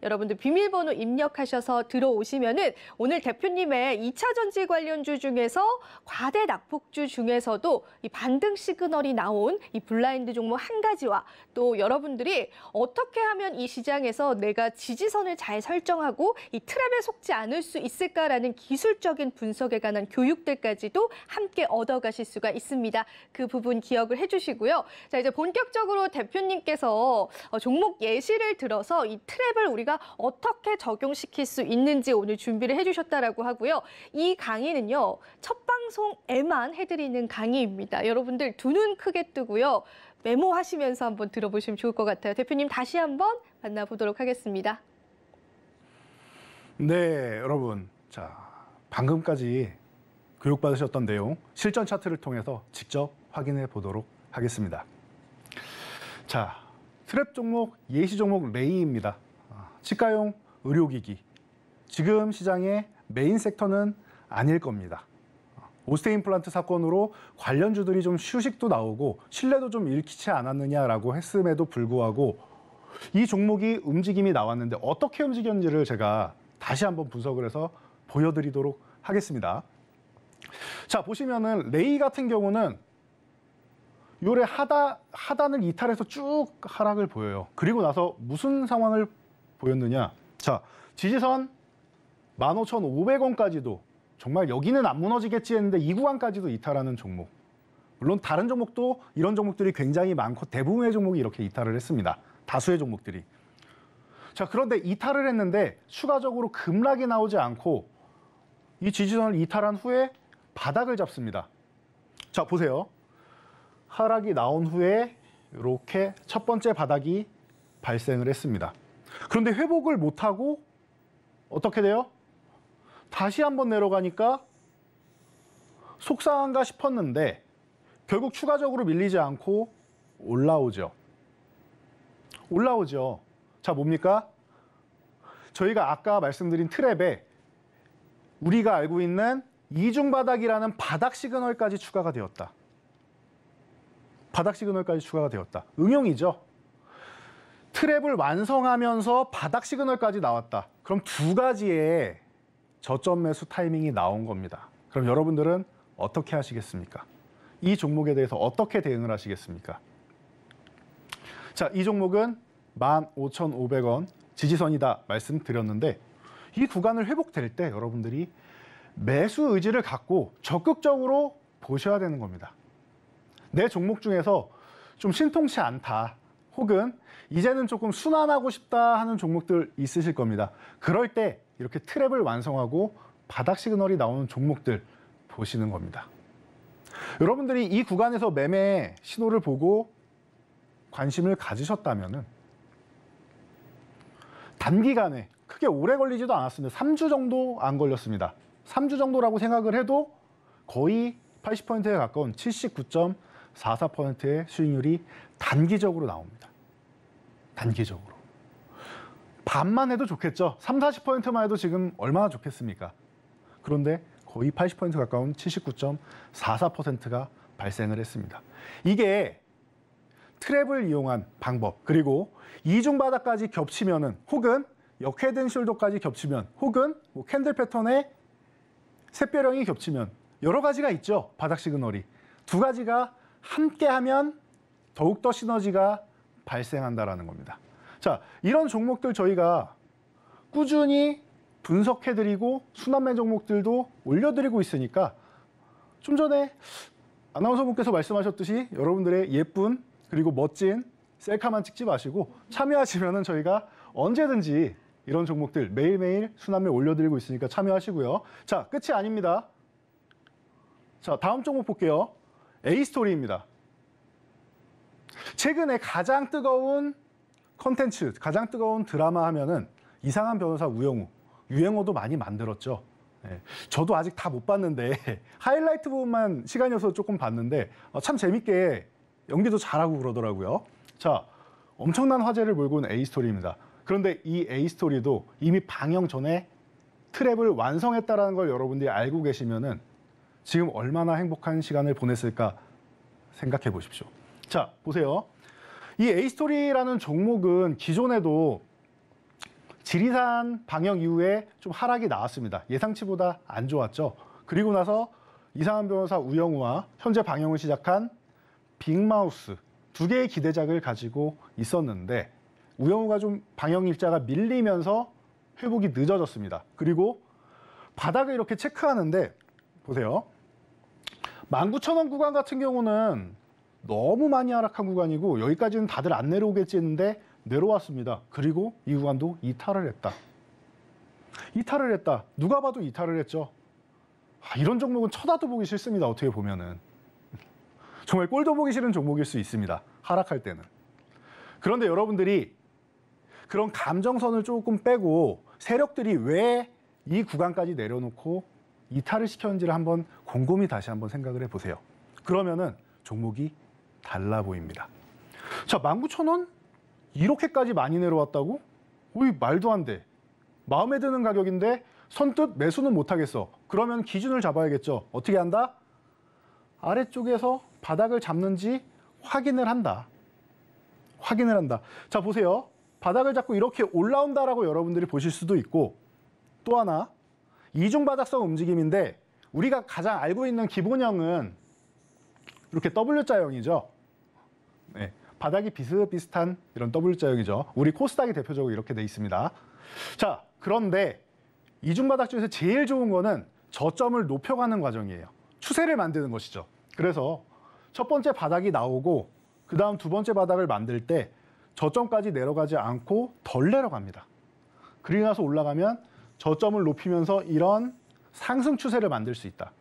여러분들 비밀번호 입력하셔서 들어오시면은 오늘 대표님의 2차 전지 관련주 중에서 과대 낙폭주 중에서도 이 반등 시그널이 나온 이 블라인드 종목 한 가지와 또 여러분들이 어떻게 하면 이 시장에서 내가 지지선을 잘 설정하고 이 트랩에 속지 않을 수 있을까라는 기술적인 분석에 관한 교육들까지도 함께 얻어가실 수가 있습니다. 그 부분 기억을 해주시고요. 자, 이제 본격적으로 대표님께서 종목 예시를 들어서 이 트랩을 우리가 어떻게 적용시킬 수 있는지 오늘 준비를 해주셨다라고 하고요. 이 강의는요, 첫 방송에만 해드리는 강의입니다. 여러분들 두 눈 크게 뜨고요. 메모하시면서 한번 들어보시면 좋을 것 같아요. 대표님 다시 한번 만나보도록 하겠습니다. 네, 여러분. 자, 방금까지 교육받으셨던 내용 실전 차트를 통해서 직접 확인해 보도록 하겠습니다. 자, 트랩 종목, 예시 종목 레이입니다. 치과용 의료기기. 지금 시장의 메인 섹터는 아닐 겁니다. 오스테 임플란트 사건으로 관련주들이 좀 휴식도 나오고 신뢰도 좀 잃히지 않았느냐라고 했음에도 불구하고 이 종목이 움직임이 나왔는데 어떻게 움직였는지를 제가 다시 한번 분석을 해서 보여드리도록 하겠습니다. 자, 보시면은 레이 같은 경우는 요래 하단을 이탈해서 쭉 하락을 보여요. 그리고 나서 무슨 상황을 보였느냐. 자, 지지선 15,500원까지도 정말 여기는 안 무너지겠지 했는데 이 구간까지도 이탈하는 종목. 물론 다른 종목도 이런 종목들이 굉장히 많고 대부분의 종목이 이렇게 이탈을 했습니다. 다수의 종목들이. 자, 그런데 이탈을 했는데 추가적으로 급락이 나오지 않고 이 지지선을 이탈한 후에 바닥을 잡습니다. 자, 보세요. 하락이 나온 후에 이렇게 첫 번째 바닥이 발생을 했습니다. 그런데 회복을 못하고 어떻게 돼요? 다시 한번 내려가니까 속상한가 싶었는데 결국 추가적으로 밀리지 않고 올라오죠. 자, 뭡니까? 저희가 아까 말씀드린 트랩에 우리가 알고 있는 이중바닥이라는 바닥 시그널까지 추가가 되었다. 바닥 시그널까지 추가가 되었다. 응용이죠. 트랩을 완성하면서 바닥 시그널까지 나왔다. 그럼 두 가지의 저점 매수 타이밍이 나온 겁니다. 그럼 여러분들은 어떻게 하시겠습니까? 이 종목에 대해서 어떻게 대응을 하시겠습니까? 자, 이 종목은 15,500원 지지선이다 말씀드렸는데 이 구간을 회복될 때 여러분들이 매수 의지를 갖고 적극적으로 보셔야 되는 겁니다. 내 종목 중에서 좀 신통치 않다 혹은 이제는 조금 순환하고 싶다 하는 종목들 있으실 겁니다. 그럴 때 이렇게 트랩을 완성하고 바닥 시그널이 나오는 종목들 보시는 겁니다. 여러분들이 이 구간에서 매매 신호를 보고 관심을 가지셨다면은 단기간에 크게 오래 걸리지도 않았습니다. 3주 정도 안 걸렸습니다. 3주 정도라고 생각을 해도 거의 80%에 가까운 79.44%의 수익률이 단기적으로 나옵니다. 단기적으로. 반만 해도 좋겠죠. 30~40%만 해도 지금 얼마나 좋겠습니까? 그런데 거의 80% 가까운 79.44%가 발생을 했습니다. 이게 트랩을 이용한 방법, 그리고 이중바닥까지 겹치면은 혹은 역헤드앤숄더까지 겹치면 혹은 뭐 캔들 패턴의 샛별형이 겹치면 여러 가지가 있죠. 바닥 시그널이. 두 가지가 함께하면 더욱더 시너지가 발생한다라는 겁니다. 자, 이런 종목들 저희가 꾸준히 분석해드리고 순환매 종목들도 올려드리고 있으니까 좀 전에 아나운서분께서 말씀하셨듯이 여러분들의 예쁜 그리고 멋진 셀카만 찍지 마시고 참여하시면은 저희가 언제든지 이런 종목들 매일매일 순환매 올려드리고 있으니까 참여하시고요. 자, 끝이 아닙니다. 자, 다음 종목 볼게요. A스토리입니다. 최근에 가장 뜨거운 컨텐츠, 가장 뜨거운 드라마 하면은 이상한 변호사 우영우, 유행어도 많이 만들었죠. 네, 저도 아직 다 못 봤는데 하이라이트 부분만 시간이 없어서 조금 봤는데 참 재밌게 연기도 잘하고 그러더라고요. 자, 엄청난 화제를 몰고 온 A스토리입니다. 그런데 이 A스토리도 이미 방영 전에 트랩을 완성했다는 걸 여러분들이 알고 계시면은 지금 얼마나 행복한 시간을 보냈을까 생각해 보십시오. 자, 보세요. 이 A스토리라는 종목은 기존에도 지리산 방영 이후에 좀 하락이 나왔습니다. 예상치보다 안 좋았죠. 그리고 나서 이상한 변호사 우영우와 현재 방영을 시작한 빅마우스 두 개의 기대작을 가지고 있었는데 우영우가 좀 방영 일자가 밀리면서 회복이 늦어졌습니다. 그리고 바닥을 이렇게 체크하는데 보세요. 19,000원 구간 같은 경우는 너무 많이 하락한 구간이고 여기까지는 다들 안 내려오겠지 했는데 내려왔습니다. 그리고 이 구간도 이탈을 했다. 이탈을 했다. 누가 봐도 이탈을 했죠. 이런 종목은 쳐다도 보기 싫습니다. 어떻게 보면은. 정말 꼴도 보기 싫은 종목일 수 있습니다. 하락할 때는. 그런데 여러분들이 그런 감정선을 조금 빼고 세력들이 왜 이 구간까지 내려놓고 이탈을 시켰는지를 한번 곰곰이 다시 한번 생각을 해보세요. 그러면은 종목이 달라 보입니다. 자, 19,000원? 이렇게까지 많이 내려왔다고? 어이, 말도 안 돼. 마음에 드는 가격인데 선뜻 매수는 못하겠어. 그러면 기준을 잡아야겠죠. 어떻게 한다? 아래쪽에서 바닥을 잡는지 확인을 한다. 확인을 한다. 자, 보세요. 바닥을 잡고 이렇게 올라온다라고 여러분들이 보실 수도 있고 또 하나 이중바닥성 움직임인데 우리가 가장 알고 있는 기본형은 이렇게 W자형이죠. 네, 바닥이 비슷비슷한 이런 W자형이죠. 우리 코스닥이 대표적으로 이렇게 돼 있습니다. 자, 그런데 이중바닥 중에서 제일 좋은 거는 저점을 높여가는 과정이에요. 추세를 만드는 것이죠. 그래서 첫 번째 바닥이 나오고 그 다음 두 번째 바닥을 만들 때 저점까지 내려가지 않고 덜 내려갑니다. 그리고 나서 올라가면 저점을 높이면서 이런 상승 추세를 만들 수 있다.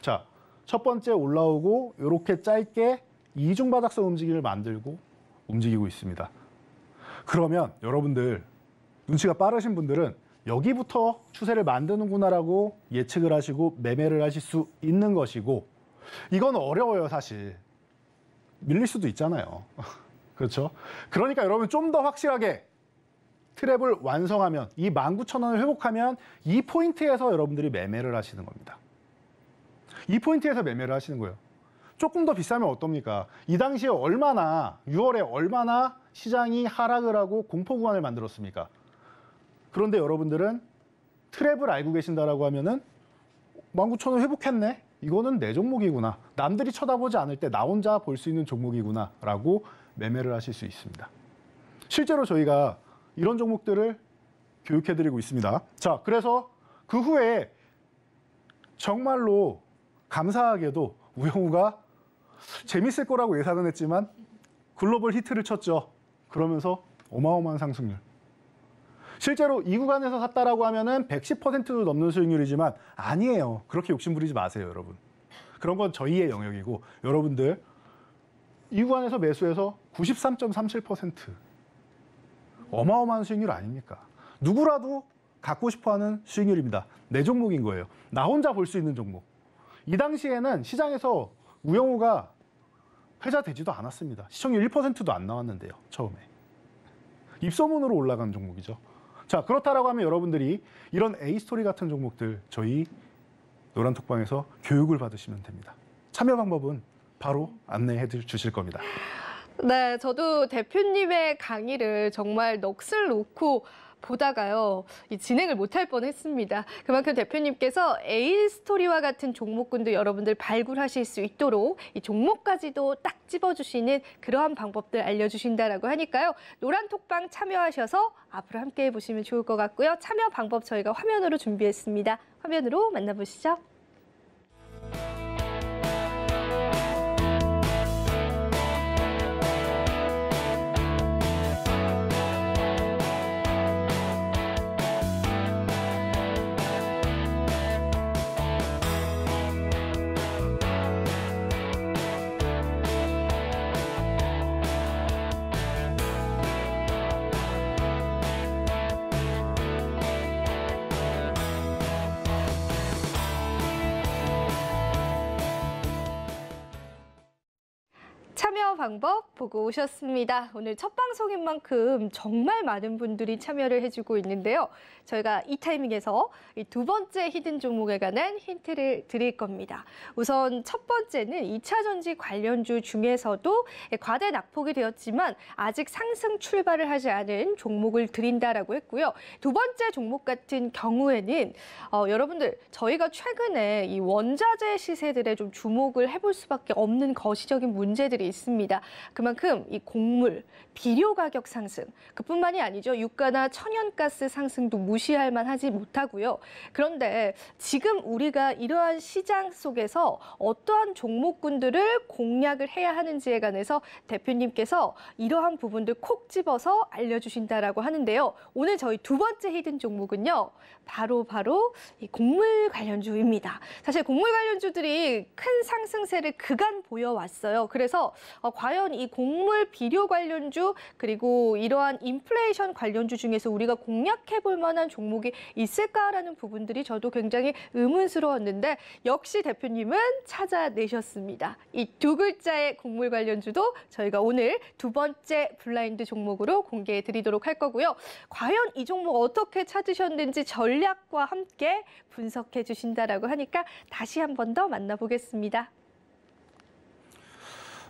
자, 첫 번째 올라오고 이렇게 짧게 이중바닥성 움직임을 만들고 움직이고 있습니다. 그러면 여러분들 눈치가 빠르신 분들은 여기부터 추세를 만드는구나라고 예측을 하시고 매매를 하실 수 있는 것이고 이건 어려워요, 사실. 밀릴 수도 있잖아요. 그렇죠? 그러니까 여러분 좀 더 확실하게 트랩을 완성하면 이 19,000원을 회복하면 이 포인트에서 여러분들이 매매를 하시는 겁니다. 이 포인트에서 매매를 하시는 거예요. 조금 더 비싸면 어떻습니까? 이 당시에 얼마나 6월에 얼마나 시장이 하락을 하고 공포 구간을 만들었습니까? 그런데 여러분들은 트랩을 알고 계신다라고 하면은 19,000원 회복했네. 이거는 내 종목이구나. 남들이 쳐다보지 않을 때 나 혼자 볼 수 있는 종목이구나라고 매매를 하실 수 있습니다. 실제로 저희가 이런 종목들을 교육해드리고 있습니다. 자, 그래서 그 후에 정말로 감사하게도 우영우가 재밌을 거라고 예상은 했지만 글로벌 히트를 쳤죠. 그러면서 어마어마한 상승률. 실제로 이 구간에서 샀다라고 하면은 110%도 넘는 수익률이지만 아니에요. 그렇게 욕심 부리지 마세요, 여러분. 그런 건 저희의 영역이고 여러분들 이 구간에서 매수해서 93.37%. 어마어마한 수익률 아닙니까? 누구라도 갖고 싶어하는 수익률입니다. 내 종목인 거예요. 나 혼자 볼 수 있는 종목. 이 당시에는 시장에서 우영우가 회자되지도 않았습니다. 시청률 1%도 안 나왔는데요. 처음에. 입소문으로 올라간 종목이죠. 자, 그렇다라고 하면 여러분들이 이런 A스토리 같은 종목들 저희 노란톡방에서 교육을 받으시면 됩니다. 참여 방법은 바로 안내해 주실 겁니다. 네, 저도 대표님의 강의를 정말 넋을 놓고 보다가요, 이 진행을 못할 뻔했습니다. 그만큼 대표님께서 A스토리와 같은 종목군도 여러분들 발굴하실 수 있도록 이 종목까지도 딱 집어주시는 그러한 방법들 알려주신다라고 하니까요. 노란톡방 참여하셔서 앞으로 함께 해보시면 좋을 것 같고요. 참여 방법 저희가 화면으로 준비했습니다. 화면으로 만나보시죠. 참여 방법 보고 오셨습니다. 오늘 첫 방송인 만큼 정말 많은 분들이 참여를 해주고 있는데요. 저희가 이 타이밍에서 이 두 번째 히든 종목에 관한 힌트를 드릴 겁니다. 우선 첫 번째는 2차 전지 관련주 중에서도 과대 낙폭이 되었지만 아직 상승 출발을 하지 않은 종목을 드린다라고 했고요. 두 번째 종목 같은 경우에는 여러분들 저희가 최근에 이 원자재 시세들에 좀 주목을 해볼 수밖에 없는 거시적인 문제들이 있습니다. 그만큼 이 곡물, 비료 가격 상승, 그뿐만이 아니죠. 유가나 천연가스 상승도 무시할 만하지 못하고요. 그런데 지금 우리가 이러한 시장 속에서 어떠한 종목군들을 공략을 해야 하는지에 관해서 대표님께서 이러한 부분들 콕 집어서 알려주신다라고 하는데요. 오늘 저희 두 번째 히든 종목은요. 바로 이 곡물 관련주입니다. 사실 곡물 관련주들이 큰 상승세를 그간 보여왔어요. 그래서 과연 이 곡물 비료 관련주 그리고 이러한 인플레이션 관련주 중에서 우리가 공략해 볼 만한 종목이 있을까라는 부분들이 저도 굉장히 의문스러웠는데 역시 대표님은 찾아내셨습니다. 이 두 글자의 곡물 관련주도 저희가 오늘 두 번째 블라인드 종목으로 공개해 드리도록 할 거고요. 과연 이 종목 어떻게 찾으셨는지 전략과 함께 분석해 주신다라고 하니까 다시 한 번 더 만나보겠습니다.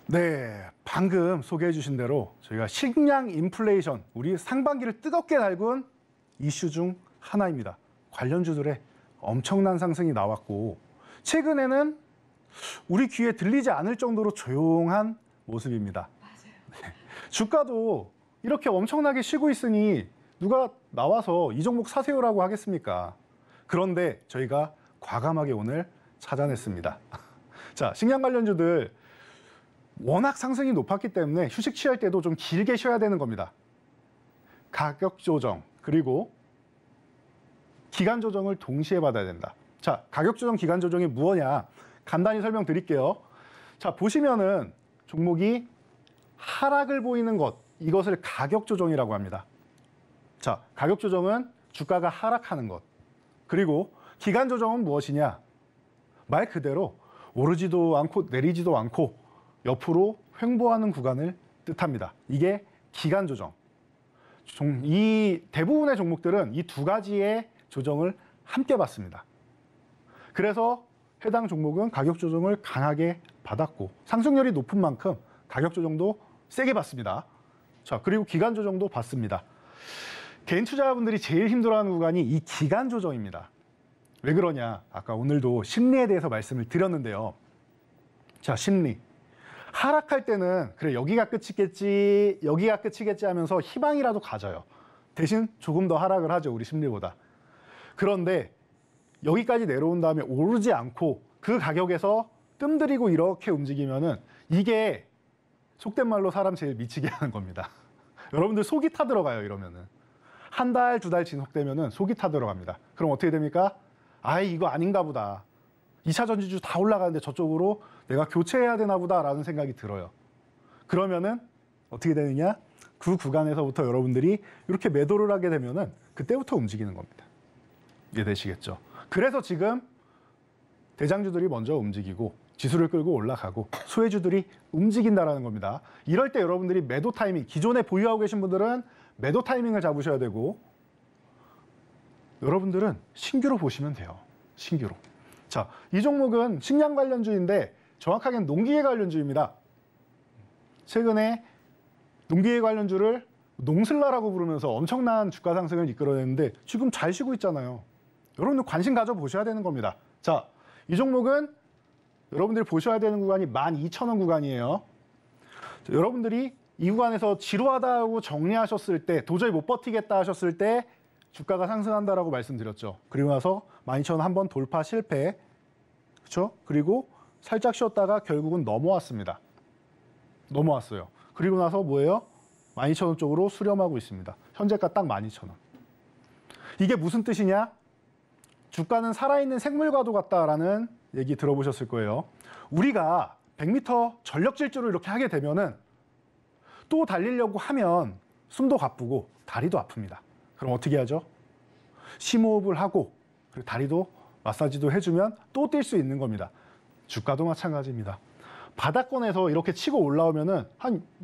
네, 방금 소개해 주신 대로 저희가 식량 인플레이션, 우리 상반기를 뜨겁게 달군 이슈 중 하나입니다. 관련주들의 엄청난 상승이 나왔고 최근에는 우리 귀에 들리지 않을 정도로 조용한 모습입니다. 맞아요. 네, 주가도 이렇게 엄청나게 쉬고 있으니 누가 나와서 이 종목 사세요라고 하겠습니까? 그런데 저희가 과감하게 오늘 찾아냈습니다. 자, 식량 관련주들 워낙 상승이 높았기 때문에 휴식 취할 때도 좀 길게 쉬어야 되는 겁니다. 가격 조정 그리고 기간 조정을 동시에 받아야 된다. 자, 가격 조정, 기간 조정이 무엇냐? 간단히 설명드릴게요. 자, 보시면은 종목이 하락을 보이는 것, 이것을 가격 조정이라고 합니다. 자, 가격 조정은 주가가 하락하는 것. 그리고 기간 조정은 무엇이냐? 말 그대로 오르지도 않고 내리지도 않고 옆으로 횡보하는 구간을 뜻합니다. 이게 기간 조정. 이 대부분의 종목들은 이 두 가지의 조정을 함께 받습니다. 그래서 해당 종목은 가격 조정을 강하게 받았고 상승률이 높은 만큼 가격 조정도 세게 받습니다. 자, 그리고 기간 조정도 받습니다. 개인 투자자분들이 제일 힘들어하는 구간이 이 기간 조정입니다. 왜 그러냐? 아까 오늘도 심리에 대해서 말씀을 드렸는데요. 자, 심리. 하락할 때는 그래 여기가 끝이겠지, 여기가 끝이겠지 하면서 희망이라도 가져요. 대신 조금 더 하락을 하죠, 우리 심리보다. 그런데 여기까지 내려온 다음에 오르지 않고 그 가격에서 뜸들이고 이렇게 움직이면은 이게 속된 말로 사람 제일 미치게 하는 겁니다. 여러분들 속이 타들어가요, 이러면은. 한 달, 두 달 지속되면은 속이 타들어갑니다. 그럼 어떻게 됩니까? 아이, 이거 아닌가 보다. 2차 전지주 다 올라가는데 저쪽으로 내가 교체해야 되나 보다라는 생각이 들어요. 그러면은 어떻게 되느냐? 그 구간에서부터 여러분들이 이렇게 매도를 하게 되면은 그때부터 움직이는 겁니다. 이해되시겠죠? 그래서 지금 대장주들이 먼저 움직이고 지수를 끌고 올라가고 소외주들이 움직인다라는 겁니다. 이럴 때 여러분들이 매도 타이밍, 기존에 보유하고 계신 분들은 매도 타이밍을 잡으셔야 되고 여러분들은 신규로 보시면 돼요. 신규로. 자, 이 종목은 식량 관련주인데 정확하게는 농기계 관련주입니다. 최근에 농기계 관련주를 농슬라라고 부르면서 엄청난 주가 상승을 이끌어냈는데 지금 잘 쉬고 있잖아요. 여러분들 관심 가져보셔야 되는 겁니다. 자, 이 종목은 여러분들이 보셔야 되는 구간이 12,000원 구간이에요. 자, 여러분들이 이 구간에서 지루하다고 정리하셨을 때, 도저히 못 버티겠다 하셨을 때 주가가 상승한다라고 말씀드렸죠. 그리고 나서 12,000원 한번 돌파 실패. 그렇죠? 그리고 살짝 쉬었다가 결국은 넘어왔습니다. 넘어왔어요. 그리고 나서 뭐예요? 12,000원 쪽으로 수렴하고 있습니다. 현재가 딱 12,000원. 이게 무슨 뜻이냐? 주가는 살아있는 생물과도 같다라는 얘기 들어보셨을 거예요. 우리가 100m 전력 질주를 이렇게 하게 되면은 또 달리려고 하면 숨도 가쁘고 다리도 아픕니다. 그럼 어떻게 하죠? 심호흡을 하고 그리고 다리도 마사지도 해주면 또 뛸 수 있는 겁니다. 주가도 마찬가지입니다. 바닥권에서 이렇게 치고 올라오면은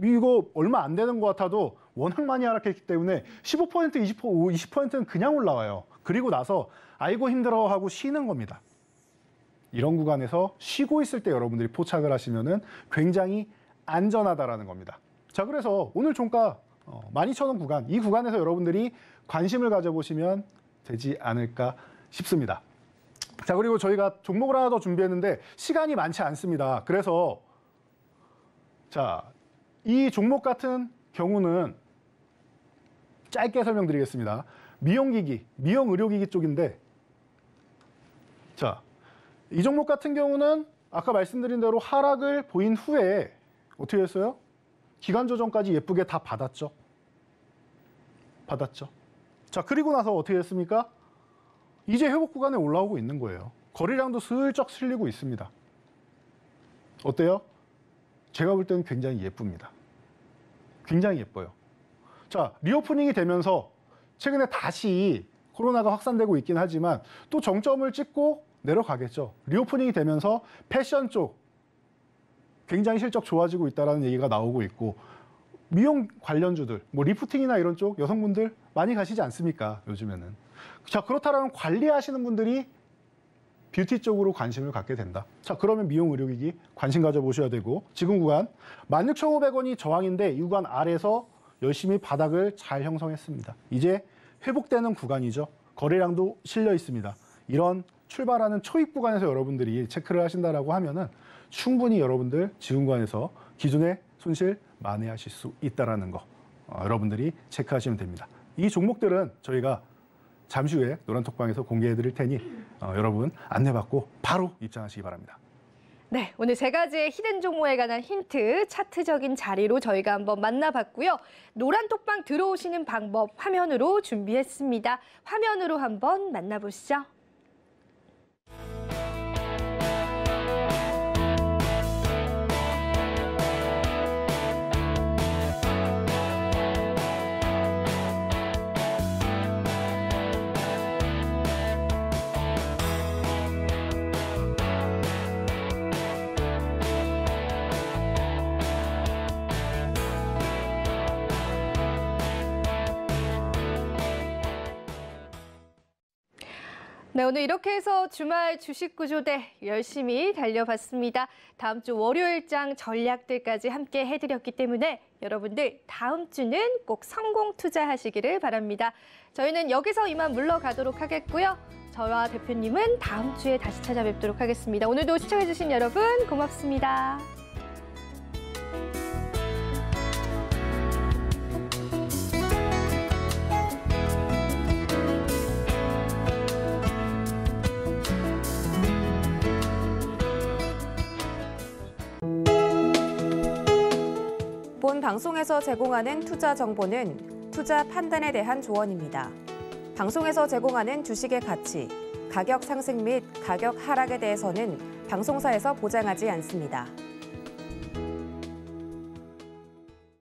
이거 얼마 안 되는 것 같아도 워낙 많이 하락했기 때문에 15%, 20%는 그냥 올라와요. 그리고 나서 아이고 힘들어하고 쉬는 겁니다. 이런 구간에서 쉬고 있을 때 여러분들이 포착을 하시면은 굉장히 안전하다라는 겁니다. 자, 그래서 오늘 종가 12,000원 구간, 이 구간에서 여러분들이 관심을 가져보시면 되지 않을까 싶습니다. 자, 그리고 저희가 종목을 하나 더 준비했는데 시간이 많지 않습니다. 그래서 자, 이 종목 같은 경우는 짧게 설명드리겠습니다. 미용기기, 미용의료기기 쪽인데 자, 이 종목 같은 경우는 아까 말씀드린 대로 하락을 보인 후에 어떻게 했어요? 기간 조정까지 예쁘게 다 받았죠. 받았죠. 자, 그리고 나서 어떻게 했습니까? 이제 회복 구간에 올라오고 있는 거예요. 거래량도 슬쩍 실리고 있습니다. 어때요? 제가 볼 때는 굉장히 예쁩니다. 굉장히 예뻐요. 자, 리오프닝이 되면서 최근에 다시 코로나가 확산되고 있긴 하지만 또 정점을 찍고 내려가겠죠. 리오프닝이 되면서 패션 쪽 굉장히 실적 좋아지고 있다는 얘기가 나오고 있고 미용 관련주들, 뭐 리프팅이나 이런 쪽 여성분들 많이 가시지 않습니까? 요즘에는. 자, 그렇다면 관리하시는 분들이 뷰티 쪽으로 관심을 갖게 된다. 자, 그러면 미용 의료기기 관심 가져보셔야 되고 지금 구간 16,500원이 저항인데 이 구간 아래에서 열심히 바닥을 잘 형성했습니다. 이제 회복되는 구간이죠. 거래량도 실려 있습니다. 이런 출발하는 초입 구간에서 여러분들이 체크를 하신다라고 하면은 충분히 여러분들 지금 구간에서 기존의 손실 만회하실 수 있다라는 거 여러분들이 체크하시면 됩니다. 이 종목들은 저희가 잠시 후에 노란톡방에서 공개해 드릴 테니 여러분 안내받고 바로 입장하시기 바랍니다. 네, 오늘 세 가지의 히든 종목에 관한 힌트, 차트적인 자리로 저희가 한번 만나봤고요. 노란톡방 들어오시는 방법 화면으로 준비했습니다. 화면으로 한번 만나보시죠. 네, 오늘 이렇게 해서 주말 주식구조대 열심히 달려봤습니다. 다음 주 월요일장 전략들까지 함께 해드렸기 때문에 여러분들 다음 주는 꼭 성공 투자하시기를 바랍니다. 저희는 여기서 이만 물러가도록 하겠고요. 저와 대표님은 다음 주에 다시 찾아뵙도록 하겠습니다. 오늘도 시청해주신 여러분 고맙습니다. 본 방송에서 제공하는 투자 정보는 투자 판단에 대한 조언입니다. 방송에서 제공하는 주식의 가치, 가격 상승 및 가격 하락에 대해서는 방송사에서 보장하지 않습니다.